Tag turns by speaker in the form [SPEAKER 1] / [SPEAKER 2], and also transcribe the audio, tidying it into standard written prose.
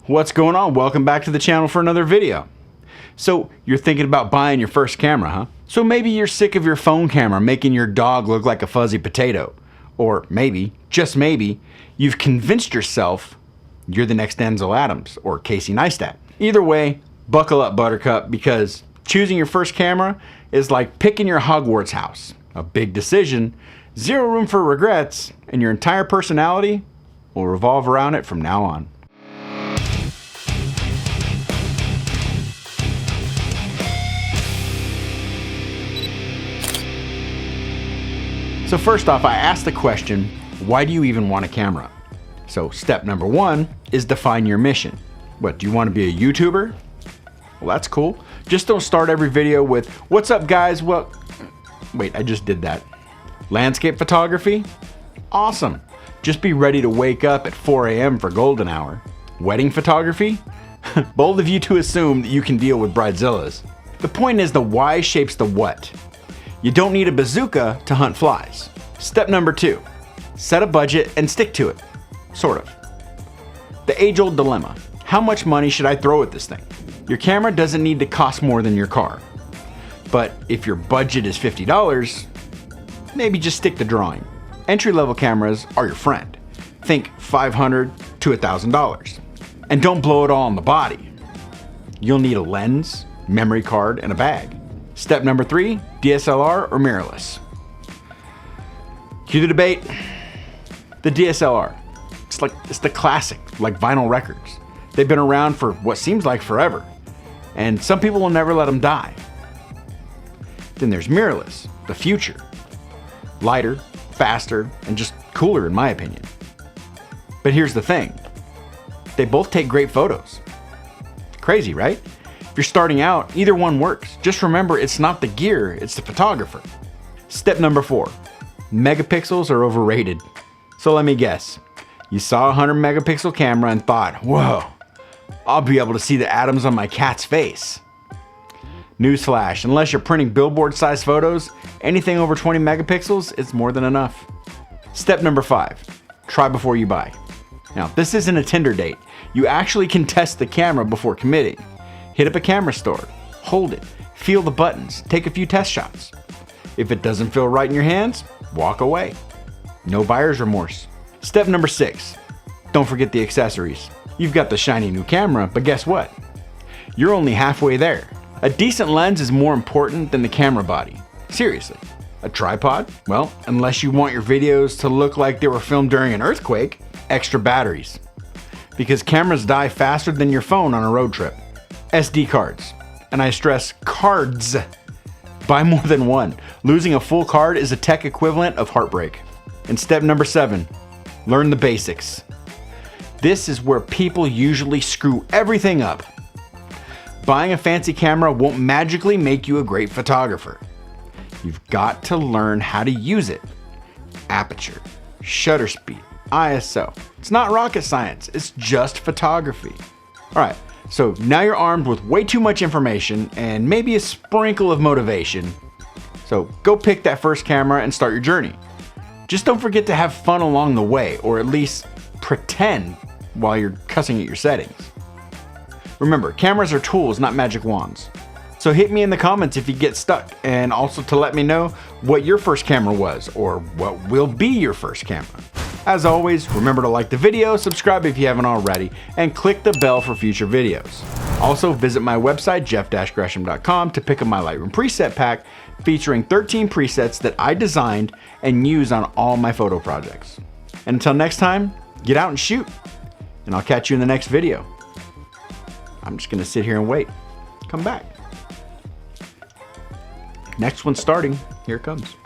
[SPEAKER 1] What's going on? Welcome back to the channel for another video. So you're thinking about buying your first camera, huh? So maybe you're sick of your phone camera making your dog look like a fuzzy potato. Or maybe, just maybe, you've convinced yourself you're the next Denzel Adams or Casey Neistat. Either way, buckle up, Buttercup, because choosing your first camera is like picking your Hogwarts house. A big decision, zero room for regrets, and your entire personality will revolve around it from now on. So first off, I asked the question, why do you even want a camera? So step number one is define your mission. What, do you want to be a YouTuber? Well, that's cool. Just don't start every video with, what's up guys? Well, wait, I just did that. Landscape photography? Awesome. Just be ready to wake up at 4 a.m. for golden hour. Wedding photography? Bold of you to assume that you can deal with bridezillas. The point is the why shapes the what. You don't need a bazooka to hunt flies. Step number two, set a budget and stick to it. Sort of. The age-old dilemma. How much money should I throw at this thing? Your camera doesn't need to cost more than your car. But if your budget is $50, maybe just stick to drawing. Entry-level cameras are your friend. Think $500 to $1,000. And don't blow it all on the body. You'll need a lens, memory card, and a bag. Step number three, DSLR or mirrorless. Cue the debate. The DSLR. It's the classic, like vinyl records. They've been around for what seems like forever. And some people will never let them die. Then there's mirrorless, the future. Lighter, faster, and just cooler in my opinion. But here's the thing. They both take great photos. Crazy, right? If you're starting out, either one works. Just remember, it's not the gear, it's the photographer. Step number four, megapixels are overrated. So let me guess. You saw a 100 megapixel camera and thought, whoa, I'll be able to see the atoms on my cat's face. Newsflash, unless you're printing billboard-sized photos, anything over 20 megapixels is more than enough. Step number five, try before you buy. Now, this isn't a Tinder date. You actually can test the camera before committing. Hit up a camera store, hold it, feel the buttons, take a few test shots. If it doesn't feel right in your hands, walk away. No buyer's remorse. Step number six, don't forget the accessories. You've got the shiny new camera, but guess what? You're only halfway there. A decent lens is more important than the camera body. Seriously. A tripod? Well, unless you want your videos to look like they were filmed during an earthquake, extra batteries. Because cameras die faster than your phone on a road trip. SD cards. And I stress cards. Buy more than one. Losing a full card is a tech equivalent of heartbreak. And step number seven, learn the basics. This is where people usually screw everything up. Buying a fancy camera won't magically make you a great photographer. You've got to learn how to use it. Aperture, shutter speed, ISO. It's not rocket science, it's just photography. All right, so now you're armed with way too much information and maybe a sprinkle of motivation. So go pick that first camera and start your journey. Just don't forget to have fun along the way, or at least pretend while you're cussing at your settings. Remember, cameras are tools, not magic wands. So hit me in the comments if you get stuck, and also to let me know what your first camera was, or what will be your first camera. As always, remember to like the video, subscribe if you haven't already, and click the bell for future videos. Also, visit my website, jeff-gresham.com, to pick up my Lightroom preset pack featuring 13 presets that I designed and use on all my photo projects. And until next time, get out and shoot, and I'll catch you in the next video. I'm just gonna sit here and wait. Come back. Next one's starting. Here it comes.